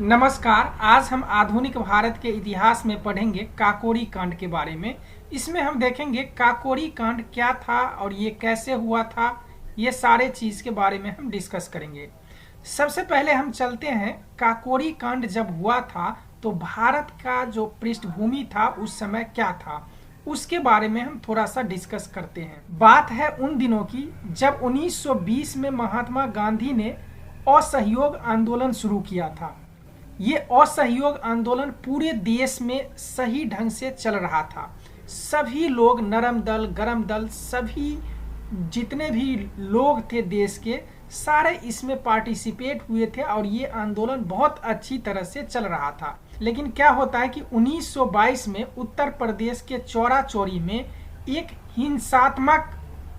नमस्कार। आज हम आधुनिक भारत के इतिहास में पढ़ेंगे काकोरी कांड के बारे में। इसमें हम देखेंगे काकोरी कांड क्या था और ये कैसे हुआ था, ये सारे चीज के बारे में हम डिस्कस करेंगे। सबसे पहले हम चलते हैं, काकोरी कांड जब हुआ था तो भारत का जो पृष्ठभूमि था उस समय क्या था, उसके बारे में हम थोड़ा सा डिस्कस करते हैं। बात है उन दिनों की जब 1920 में महात्मा गांधी ने असहयोग आंदोलन शुरू किया था। ये असहयोग आंदोलन पूरे देश में सही ढंग से चल रहा था। सभी लोग, नरम दल, गरम दल, सभी जितने भी लोग थे देश के, सारे इसमें पार्टिसिपेट हुए थे और ये आंदोलन बहुत अच्छी तरह से चल रहा था। लेकिन क्या होता है कि 1922 में उत्तर प्रदेश के चौरा चौरी में एक हिंसात्मक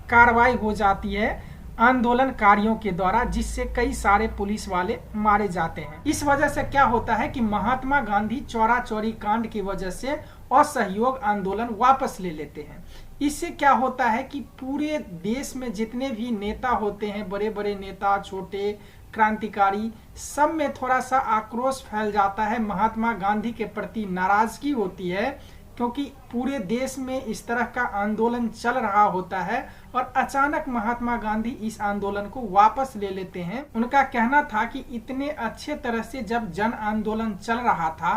कार्रवाई हो जाती है आंदोलनकारियों के द्वारा, जिससे कई सारे पुलिस वाले मारे जाते हैं। इस वजह से क्या होता है कि महात्मा गांधी चौरा चौरी कांड की वजह से असहयोग आंदोलन वापस ले लेते हैं। इससे क्या होता है कि पूरे देश में जितने भी नेता होते हैं, बड़े बड़े नेता, छोटे क्रांतिकारी, सब में थोड़ा सा आक्रोश फैल जाता है, महात्मा गांधी के प्रति नाराजगी होती है, क्योंकि पूरे देश में इस तरह का आंदोलन चल रहा होता है और अचानक महात्मा गांधी इस आंदोलन को वापस ले लेते हैं। उनका कहना था कि इतने अच्छे तरह से जब जन आंदोलन चल रहा था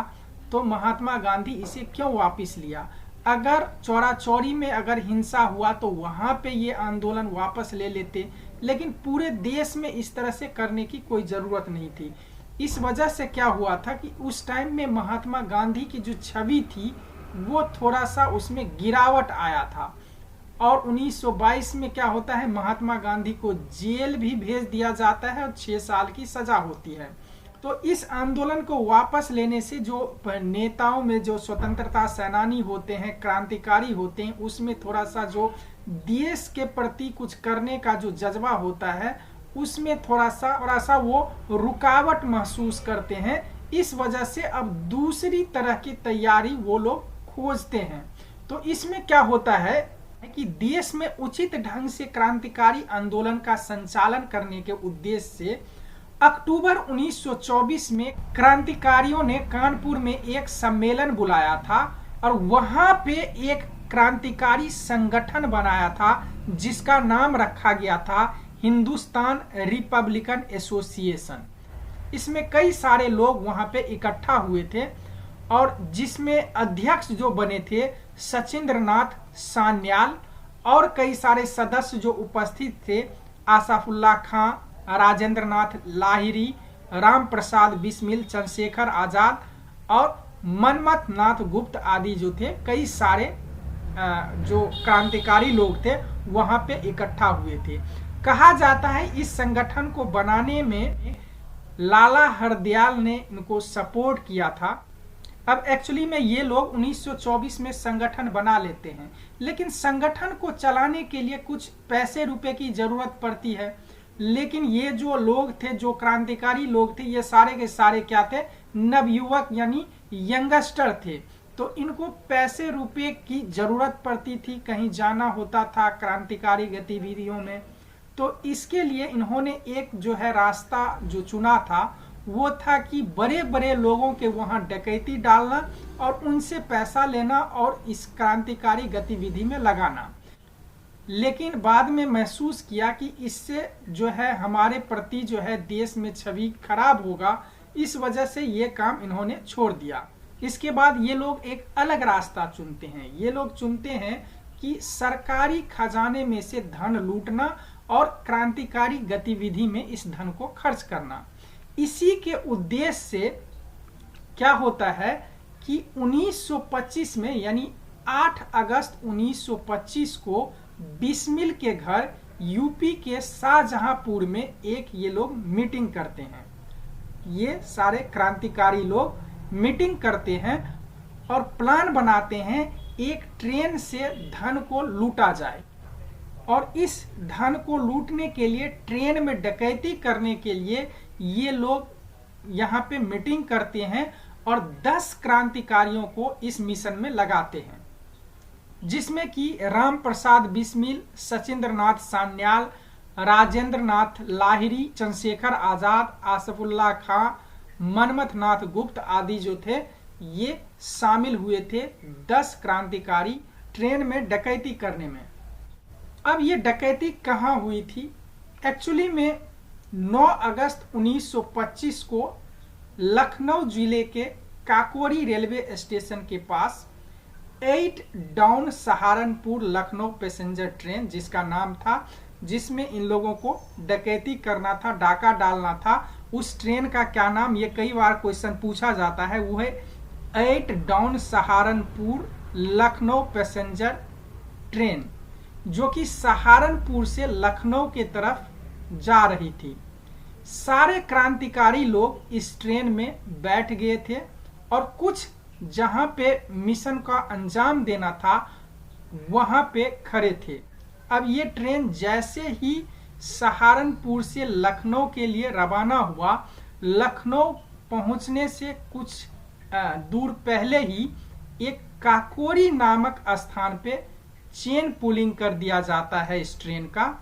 तो महात्मा गांधी इसे क्यों वापस लिया। अगर चौरा चौरी में अगर हिंसा हुआ तो वहां पे ये आंदोलन वापस ले लेते, लेकिन पूरे देश में इस तरह से करने की कोई जरूरत नहीं थी। इस वजह से क्या हुआ था कि उस टाइम में महात्मा गांधी की जो छवि थी वो थोड़ा सा उसमें गिरावट आया था। और 1922 में क्या होता है, महात्मा गांधी को जेल भी भेज दिया जाता है और 6 साल की सजा होती है। तो इस आंदोलन को वापस लेने से जो नेताओं में जो स्वतंत्रता सेनानी होते हैं, क्रांतिकारी होते हैं, उसमें थोड़ा सा जो देश के प्रति कुछ करने का जो जज्बा होता है उसमें थोड़ा सा वो रुकावट महसूस करते हैं। इस वजह से अब दूसरी तरह की तैयारी वो लोग खोजते हैं। तो इसमें क्या होता है कि देश में उचित ढंग से क्रांतिकारी आंदोलन का संचालन करने के उद्देश्य से अक्टूबर 1924 में क्रांतिकारियों ने कानपुर में एक सम्मेलन बुलाया था और वहां पे एक क्रांतिकारी संगठन बनाया था जिसका नाम रखा गया था हिंदुस्तान रिपब्लिकन एसोसिएशन। इसमें कई सारे लोग वहां पे इकट्ठा हुए थे और जिसमें अध्यक्ष जो बने थे सचिंद्रनाथ सान्याल, और कई सारे सदस्य जो उपस्थित थे आसफुल्ला खां, राजेंद्रनाथ लाहिरी, राम प्रसाद बिस्मिल, चंद्रशेखर आजाद और मनमथ नाथ गुप्त आदि जो थे, कई सारे जो क्रांतिकारी लोग थे वहां पे इकट्ठा हुए थे। कहा जाता है इस संगठन को बनाने में लाला हरदयाल ने इनको सपोर्ट किया था। अब एक्चुअली में ये लोग 1924 में संगठन बना लेते हैं, लेकिन संगठन को चलाने के लिए कुछ पैसे रुपए की जरूरत पड़ती है। लेकिन ये जो लोग थे, जो क्रांतिकारी लोग थे, ये सारे के सारे क्या थे, नवयुवक यानी यंगस्टर थे। तो इनको पैसे रुपए की जरूरत पड़ती थी, कहीं जाना होता था क्रांतिकारी गतिविधियों में। तो इसके लिए इन्होंने एक जो है रास्ता जो चुना था वो था कि बड़े बड़े लोगों के वहां डकैती डालना और उनसे पैसा लेना और इस क्रांतिकारी गतिविधि में लगाना। लेकिन बाद में महसूस किया कि इससे जो है हमारे प्रति जो है देश में छवि खराब होगा, इस वजह से ये काम इन्होंने छोड़ दिया। इसके बाद ये लोग एक अलग रास्ता चुनते हैं। ये लोग चुनते हैं कि सरकारी खजाने में से धन लूटना और क्रांतिकारी गतिविधि में इस धन को खर्च करना। इसी के उद्देश्य से क्या होता है कि 1925 में यानी 8 अगस्त 1925 को बिस्मिल के घर यूपी के शाहजहांपुर में एक ये लोग मीटिंग करते हैं। ये सारे क्रांतिकारी लोग मीटिंग करते हैं और प्लान बनाते हैं एक ट्रेन से धन को लूटा जाए, और इस धन को लूटने के लिए, ट्रेन में डकैती करने के लिए ये लोग यहाँ पे मीटिंग करते हैं और 10 क्रांतिकारियों को इस मिशन में लगाते हैं, जिसमें कि राम प्रसाद बिस्मिल, सचिंद्रनाथ सान्याल, राजेंद्रनाथ लाहिरी, चंद्रशेखर आजाद, आसफुल्ला खां, मनमथ नाथ गुप्त आदि जो थे ये शामिल हुए थे 10 क्रांतिकारी ट्रेन में डकैती करने में। अब ये डकैती कहाँ हुई थी? एक्चुअली में 9 अगस्त 1925 को लखनऊ जिले के काकोरी रेलवे स्टेशन के पास 8 down Saharanpur Lucknow passenger train जिसका नाम था, जिसमें इन लोगों को डकैती करना था, डाका डालना था, उस ट्रेन का क्या नाम, ये कई बार क्वेश्चन पूछा जाता है, वो है 8 down Saharanpur Lucknow passenger train, जो कि सहारनपुर से लखनऊ के तरफ जा रही थी। सारे क्रांतिकारी लोग इस ट्रेन में बैठ गए थे और कुछ जहां पे मिशन का अंजाम देना था वहां पे खड़े थे। अब ये ट्रेन जैसे ही सहारनपुर से लखनऊ के लिए रवाना हुआ, लखनऊ पहुंचने से कुछ दूर पहले ही एक काकोरी नामक स्थान पे चेन पुलिंग कर दिया जाता है इस ट्रेन का,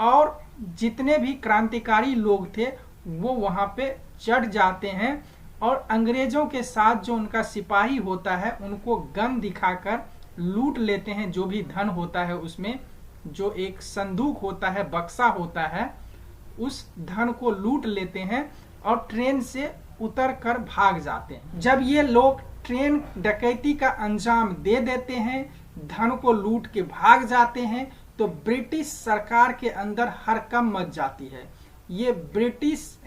और जितने भी क्रांतिकारी लोग थे वो वहां पे चढ़ जाते हैं और अंग्रेजों के साथ जो उनका सिपाही होता है उनको गन दिखाकर लूट लेते हैं। जो भी धन होता है उसमें जो एक संदूक होता है, बक्सा होता है, उस धन को लूट लेते हैं और ट्रेन से उतर कर भाग जाते हैं। जब ये लोग ट्रेन डकैती का अंजाम दे देते हैं, धन को लूट के भाग जाते हैं, तो ब्रिटिश सरकार के अंदर हड़कंप मच जाती है। ये ब्रिटिश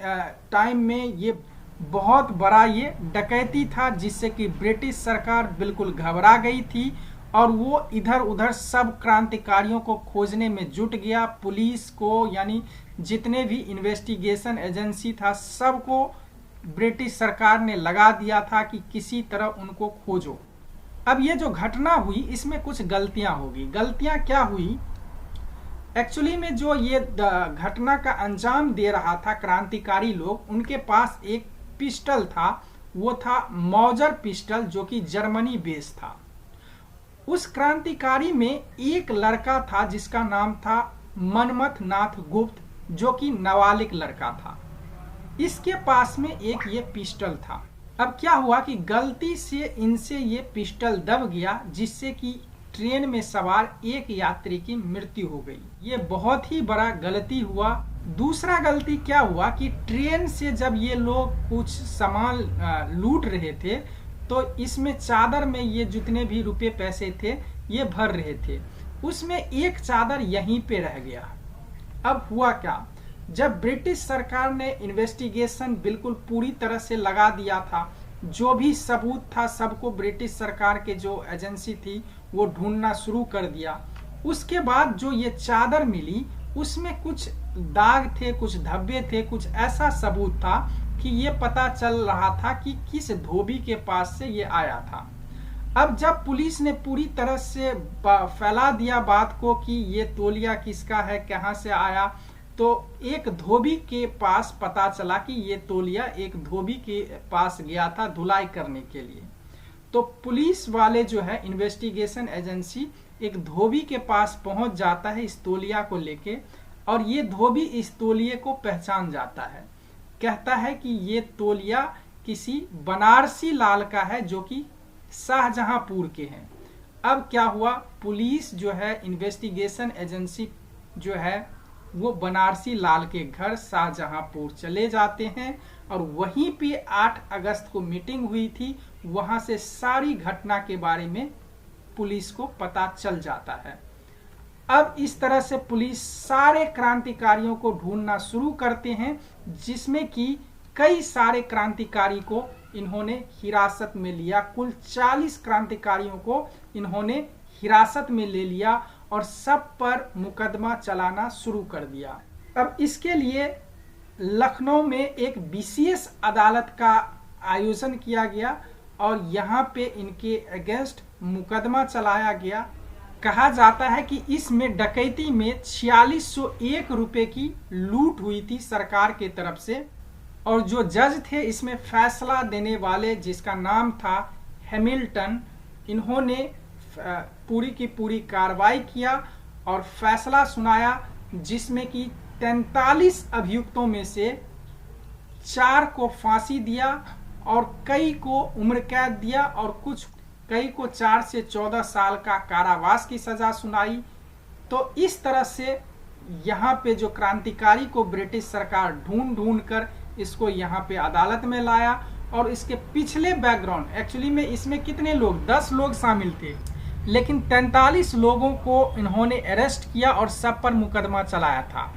टाइम में ये बहुत बड़ा ये डकैती था जिससे कि ब्रिटिश सरकार बिल्कुल घबरा गई थी और वो इधर उधर सब क्रांतिकारियों को खोजने में जुट गया। पुलिस को, यानी जितने भी इन्वेस्टिगेशन एजेंसी था, सबको ब्रिटिश सरकार ने लगा दिया था कि किसी तरह उनको खोजो। अब ये जो घटना हुई इसमें कुछ गलतियां होगी। गलतियां क्या हुई? एक्चुअली में जो ये घटना का अंजाम दे रहा था क्रांतिकारी लोग, उनके पास एक पिस्टल था, वो था मौजर पिस्टल, जो कि जर्मनी बेस था। उस क्रांतिकारी में एक लड़का था जिसका नाम था मनमथ नाथ गुप्त, जो कि नाबालिग लड़का था। इसके पास में एक ये पिस्टल था। अब क्या हुआ कि गलती से इनसे ये पिस्टल दब गया, जिससे कि ट्रेन में सवार एक यात्री की मृत्यु हो गई। ये बहुत ही बड़ा गलती हुआ। दूसरा गलती क्या हुआ कि ट्रेन से जब ये लोग कुछ सामान लूट रहे थे तो इसमें चादर में ये जितने भी रुपए पैसे थे ये भर रहे थे, उसमें एक चादर यहीं पे रह गया। अब हुआ क्या, जब ब्रिटिश सरकार ने इन्वेस्टिगेशन बिल्कुल पूरी तरह से लगा दिया था, जो भी सबूत था सबको ब्रिटिश सरकार के जो एजेंसी थी वो ढूंढना शुरू कर दिया। उसके बाद जो ये चादर मिली उसमें कुछ दाग थे, कुछ धब्बे थे, कुछ ऐसा सबूत था कि ये पता चल रहा था कि किस धोबी के पास से ये आया था। अब जब पुलिस ने पूरी तरह से फैला दिया बात को कि ये तौलिया किसका है, कहाँ से आया, तो एक धोबी के पास पता चला कि ये तौलिया एक धोबी के पास गया था धुलाई करने के लिए। तो पुलिस वाले जो है इन्वेस्टिगेशन एजेंसी एक धोबी के पास पहुंच जाता है इस तौलिया को लेके, और ये धोबी इस तौलिए को पहचान जाता है, कहता है कि ये तौलिया किसी बनारसी लाल का है जो कि शाहजहांपुर के हैं। अब क्या हुआ, पुलिस जो है इन्वेस्टिगेशन एजेंसी जो है वो बनारसी लाल के घर शाहजहांपुर चले जाते हैं और वहीं पे 8 अगस्त को मीटिंग हुई थी, वहां से सारी घटना के बारे में पुलिस को पता चल जाता है। अब इस तरह से पुलिस सारे क्रांतिकारियों को ढूंढना शुरू करते हैं, जिसमें कि कई सारे क्रांतिकारी को इन्होंने हिरासत में लिया। कुल 40 क्रांतिकारियों को इन्होंने हिरासत में ले लिया और सब पर मुकदमा चलाना शुरू कर दिया। अब इसके लिए लखनऊ में एक विशेष अदालत का आयोजन किया गया और यहाँ पे इनके अगेंस्ट मुकदमा चलाया गया। कहा जाता है कि इसमें डकैती में 4601 रुपए की लूट हुई थी सरकार के तरफ से, और जो जज थे इसमें फैसला देने वाले जिसका नाम था हैमिल्टन, इन्होंने पूरी की पूरी कार्रवाई किया और फैसला सुनाया, जिसमें कि 43 अभियुक्तों में से 4 को फांसी दिया और कई को उम्र कैद दिया और कई को 4 से 14 साल का कारावास की सजा सुनाई। तो इस तरह से यहाँ पे जो क्रांतिकारी को ब्रिटिश सरकार ढूंढ कर इसको यहाँ पे अदालत में लाया। और इसके पिछले बैकग्राउंड, एक्चुअली में इसमें कितने लोग, 10 लोग शामिल थे, लेकिन 43 लोगों को इन्होंने अरेस्ट किया और सब पर मुकदमा चलाया था।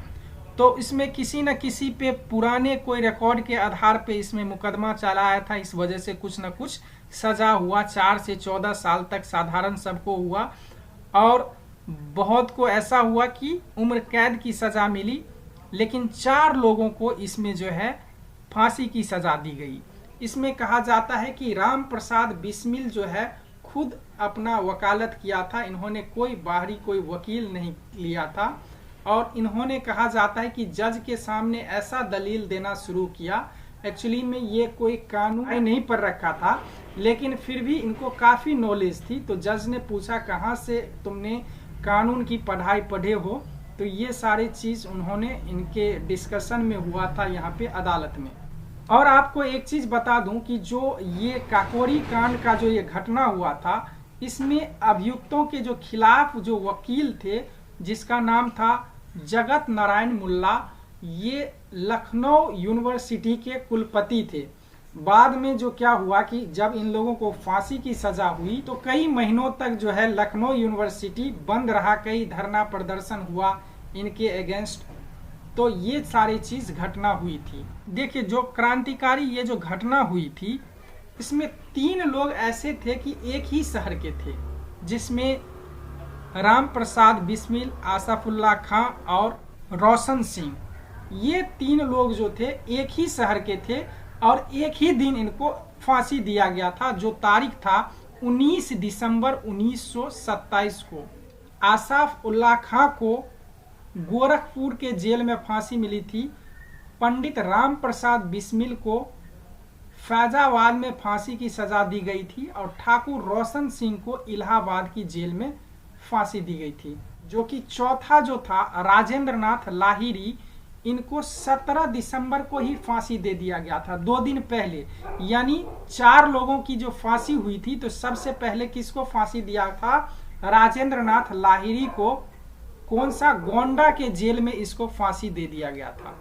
तो इसमें किसी न किसी पे पुराने कोई रिकॉर्ड के आधार पे इसमें मुकदमा चलाया था, इस वजह से कुछ न कुछ सजा हुआ। 4 से 14 साल तक साधारण सबको हुआ और बहुत को ऐसा हुआ कि उम्र कैद की सजा मिली, लेकिन 4 लोगों को इसमें जो है फांसी की सजा दी गई। इसमें कहा जाता है कि राम प्रसाद बिस्मिल जो है खुद अपना वकालत किया था, इन्होंने कोई बाहरी कोई वकील नहीं लिया था। और इन्होंने कहा जाता है कि जज के सामने ऐसा दलील देना शुरू किया, एक्चुअली में ये कोई कानून नहीं पढ़ रखा था, लेकिन फिर भी इनको काफ़ी नॉलेज थी। तो जज ने पूछा कहाँ से तुमने कानून की पढ़ाई पढ़े हो, तो ये सारी चीज़ उन्होंने इनके डिस्कशन में हुआ था यहाँ पे अदालत में। और आपको एक चीज़ बता दूं कि जो ये काकोरी कांड का जो ये घटना हुआ था, इसमें अभियुक्तों के जो खिलाफ जो वकील थे जिसका नाम था जगत नारायण मुल्ला, ये लखनऊ यूनिवर्सिटी के कुलपति थे। बाद में जो क्या हुआ कि जब इन लोगों को फांसी की सजा हुई तो कई महीनों तक जो है लखनऊ यूनिवर्सिटी बंद रहा, कई धरना प्रदर्शन हुआ इनके अगेंस्ट। तो ये सारी चीज घटना हुई थी। देखिए जो क्रांतिकारी ये जो घटना हुई थी, इसमें 3 लोग ऐसे थे कि एक ही शहर के थे, जिसमें राम प्रसाद बिस्मिल, आसफुल्ला खां और रोशन सिंह, ये 3 लोग जो थे एक ही शहर के थे और एक ही दिन इनको फांसी दिया गया था, जो तारीख था 19 दिसंबर 1927 को। आसफ उल्ला खां को गोरखपुर के जेल में फांसी मिली थी। पंडित राम प्रसाद बिस्मिल को फैजाबाद में फांसी की सजा दी गई थी और ठाकुर रोशन सिंह को इलाहाबाद की जेल में फांसी दी गई थी। जो कि चौथा जो था राजेंद्र नाथ लाहिरी, इनको 17 दिसंबर को ही फांसी दे दिया गया था, 2 दिन पहले। यानी 4 लोगों की जो फांसी हुई थी, तो सबसे पहले किसको फांसी दिया था? राजेंद्र नाथ लाहिरी को। कौन सा? गोंडा के जेल में इसको फांसी दे दिया गया था।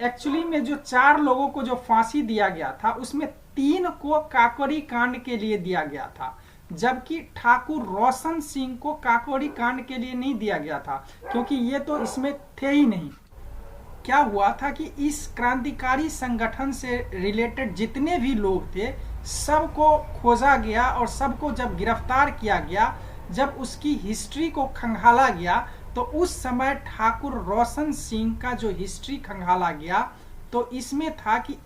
एक्चुअली में जो 4 लोगों को जो फांसी दिया गया था, उसमें 3 को काकोरी कांड के लिए दिया गया था, जबकि ठाकुर रोशन सिंह को काकोरी कांड के लिए नहीं दिया गया था, क्योंकि ये तो इसमें थे ही नहीं। क्या हुआ था कि इस क्रांतिकारी संगठन से रिलेटेड जितने भी लोग थे, सबको खोजा गया और सबको जब गिरफ्तार किया गया, जब उसकी हिस्ट्री को खंगाला गया, तो उस समय ठाकुर रोशन सिंह का जो हिस्ट्री खंगाला गया, तो इसमें था कि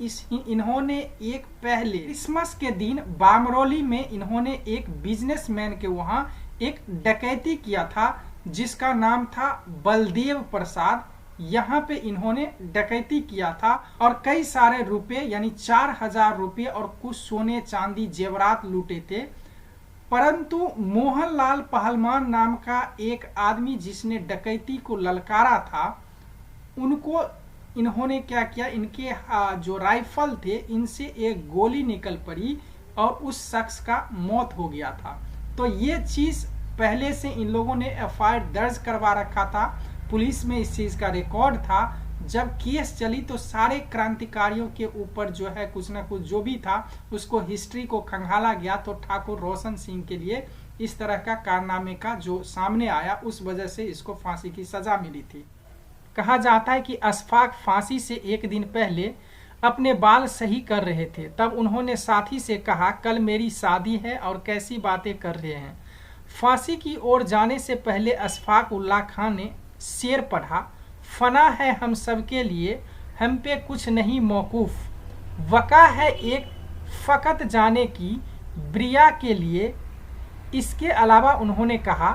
इन्होंने एक पहले क्रिसमस के दिन बामरोली में इन्होंने एक बिजनेसमैन के वहां एक डकैती किया था, जिसका नाम था बलदेव प्रसाद। यहाँ पे इन्होंने डकैती किया था और कई सारे रुपए यानी 4000 रुपये और कुछ सोने चांदी जेवरात लूटे थे। परंतु मोहनलाल पहलवान नाम का एक आदमी जिसने डकैती को ललकारा था, उनको इन्होंने क्या किया, इनके जो राइफल थे इनसे एक गोली निकल पड़ी और उस शख्स का मौत हो गया था। तो ये चीज पहले से इन लोगों ने एफआईआर दर्ज करवा रखा था, पुलिस में इस चीज का रिकॉर्ड था। जब केस चली तो सारे क्रांतिकारियों के ऊपर जो है कुछ ना कुछ जो भी था उसको हिस्ट्री को खंगाला गया। तो ठाकुर रोशन सिंह के लिए इस तरह का कारनामे का जो सामने आया, उस वजह से इसको फांसी की सजा मिली थी। कहा जाता है कि अशफाक फांसी से एक दिन पहले अपने बाल सही कर रहे थे, तब उन्होंने साथी से कहा, कल मेरी शादी है और कैसी बातें कर रहे हैं। फांसी की ओर जाने से पहले अशफाक उल्ला खान ने शेर पढ़ा, फना है हम सबके लिए, हम पे कुछ नहीं मौकूफ, वका है एक फ़कत जाने की ब्रिया के लिए। इसके अलावा उन्होंने कहा,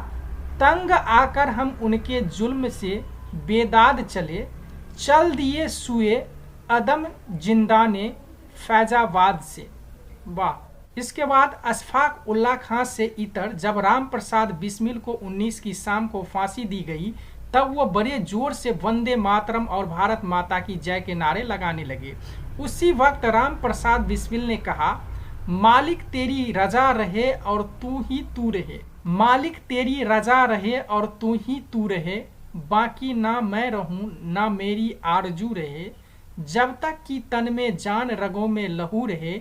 तंग आकर हम उनके जुल्म से बेदाद चले, चल दिए सुए अदम जिंदाने फैजाबाद से। वाह। इसके बाद अशफाक उल्ला खां से इतर जब राम प्रसाद बिस्मिल को 19 की शाम को फांसी दी गई, तब वो बड़े जोर से वंदे मातरम और भारत माता की जय के नारे लगाने लगे। उसी वक्त राम प्रसाद बिस्मिल ने कहा, मालिक तेरी रजा रहे और तू ही तू रहे, मालिक तेरी रजा रहे और तू ही तू रहे, बाकी ना मैं रहूं ना मेरी आरजू रहे, जब तक कि तन में जान रगों में लहू रहे,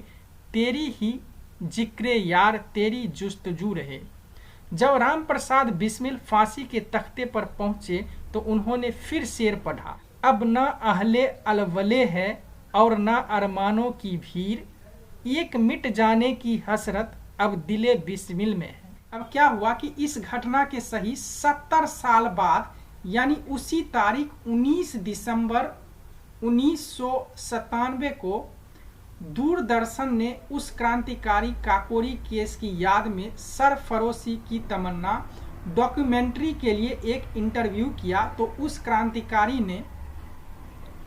तेरी ही जिक्रे यार तेरी जुस्तजू रहे। जब राम प्रसाद बिस्मिल फांसी के तख्ते पर पहुंचे तो उन्होंने फिर शेर पढ़ा, अब न अहले अलवले है और न अरमानों की भीड़, एक मिट जाने की हसरत अब दिले बिस्मिल में है। अब क्या हुआ कि इस घटना के सही 70 साल बाद यानी उसी तारीख 19 दिसंबर 1997 को दूरदर्शन ने उस क्रांतिकारी काकोरी केस की याद में सरफरोशी की तमन्ना डॉक्यूमेंट्री के लिए एक इंटरव्यू किया। तो उस क्रांतिकारी ने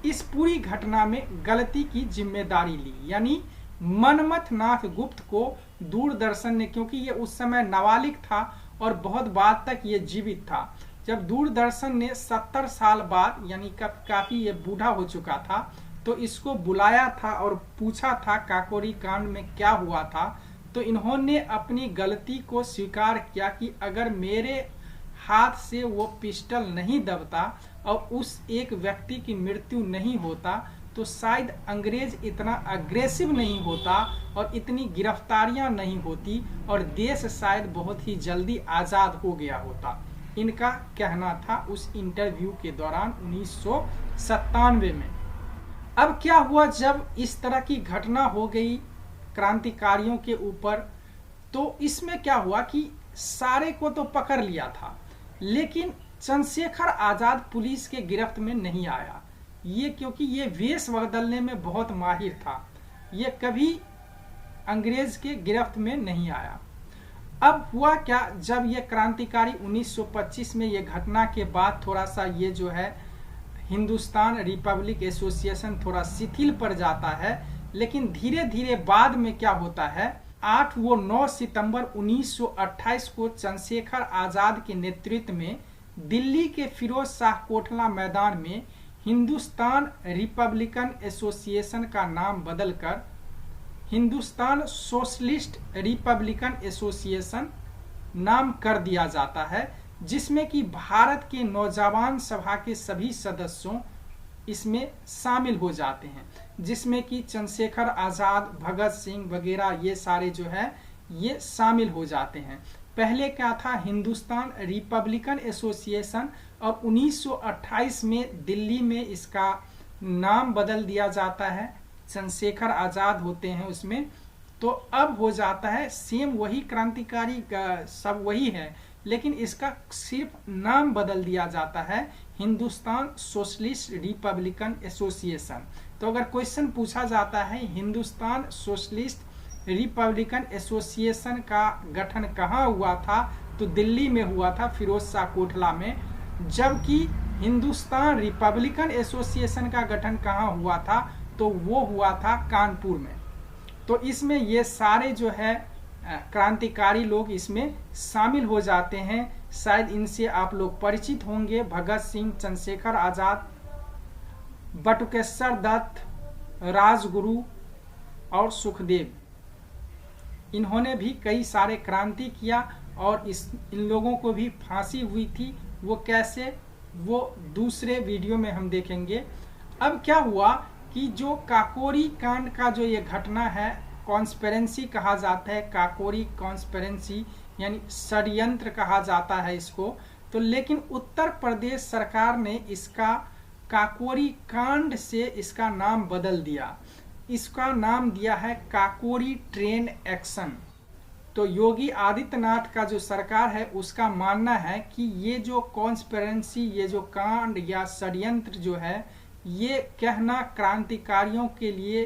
इस पूरी घटना में गलती की जिम्मेदारी ली, यानी मनमथ नाथ गुप्त को दूरदर्शन ने, क्योंकि ये उस समय नाबालिग था और बहुत बाद तक ये जीवित था, जब दूरदर्शन ने 70 साल बाद यानी काफी ये बूढ़ा हो चुका था तो इसको बुलाया था और पूछा था काकोरी कांड में क्या हुआ था, तो इन्होंने अपनी गलती को स्वीकार किया कि अगर मेरे हाथ से वो पिस्टल नहीं दबता और उस एक व्यक्ति की मृत्यु नहीं होता तो शायद अंग्रेज इतना अग्रेसिव नहीं होता और इतनी गिरफ्तारियां नहीं होती और देश शायद बहुत ही जल्दी आज़ाद हो गया होता। इनका कहना था उस इंटरव्यू के दौरान 1997 में। अब क्या हुआ जब इस तरह की घटना हो गई क्रांतिकारियों के ऊपर, तो इसमें क्या हुआ कि सारे को तो पकड़ लिया था लेकिन चंद्रशेखर आजाद पुलिस के गिरफ्त में नहीं आया, ये क्योंकि ये वेश बदलने में बहुत माहिर था, ये कभी अंग्रेज के गिरफ्त में नहीं आया। अब हुआ क्या, जब ये क्रांतिकारी 1925 में ये घटना के बाद थोड़ा सा ये जो है हिंदुस्तान रिपब्लिक एसोसिएशन थोड़ा शिथिल पड़ जाता है, लेकिन धीरे धीरे बाद में क्या होता है 8 व 9 सितंबर 1928 को चंद्रशेखर आजाद के नेतृत्व में दिल्ली के फिरोज शाह कोटला मैदान में हिंदुस्तान रिपब्लिकन एसोसिएशन का नाम बदलकर हिंदुस्तान सोशलिस्ट रिपब्लिकन एसोसिएशन नाम कर दिया जाता है, जिसमें कि भारत के नौजवान सभा के सभी सदस्यों इसमें शामिल हो जाते हैं, जिसमें कि चंद्रशेखर आजाद, भगत सिंह वगैरह ये सारे जो है ये शामिल हो जाते हैं। पहले क्या था हिंदुस्तान रिपब्लिकन एसोसिएशन और 1928 में दिल्ली में इसका नाम बदल दिया जाता है, चंद्रशेखर आजाद होते हैं उसमें, तो अब हो जाता है सेम वही क्रांतिकारी सब वही है लेकिन इसका सिर्फ नाम बदल दिया जाता है हिंदुस्तान सोशलिस्ट रिपब्लिकन एसोसिएशन। तो अगर क्वेश्चन पूछा जाता है हिंदुस्तान सोशलिस्ट रिपब्लिकन एसोसिएशन का गठन कहाँ हुआ था, तो दिल्ली में हुआ था फिरोज शाह कोटला में, जबकि हिंदुस्तान रिपब्लिकन एसोसिएशन का गठन कहाँ हुआ था तो वो हुआ था कानपुर में। तो इसमें ये सारे जो है क्रांतिकारी लोग इसमें शामिल हो जाते हैं, शायद इनसे आप लोग परिचित होंगे, भगत सिंह, चंद्रशेखर आजाद, बटुकेश्वर दत्त, राजगुरु और सुखदेव, इन्होंने भी कई सारे क्रांति किया और इन लोगों को भी फांसी हुई थी, वो कैसे वो दूसरे वीडियो में हम देखेंगे। अब क्या हुआ कि जो काकोरी कांड का जो ये घटना है कॉन्स्पिरेंसी कहा जाता है, काकोरी कॉन्स्पिरेंसी यानी षड्यंत्र कहा जाता है इसको, तो लेकिन उत्तर प्रदेश सरकार ने इसका काकोरी कांड से इसका नाम बदल दिया, इसका नाम दिया है काकोरी ट्रेन एक्शन। तो योगी आदित्यनाथ का जो सरकार है उसका मानना है कि ये जो कॉन्स्पिरेंसी, ये जो कांड या षड्यंत्र जो है ये कहना क्रांतिकारियों के लिए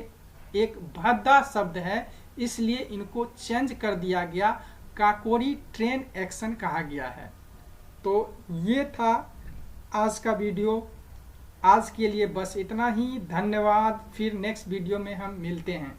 एक भद्दा शब्द है, इसलिए इनको चेंज कर दिया गया, काकोरी ट्रेन एक्शन कहा गया है। तो ये था आज का वीडियो, आज के लिए बस इतना ही, धन्यवाद। फिर नेक्स्ट वीडियो में हम मिलते हैं।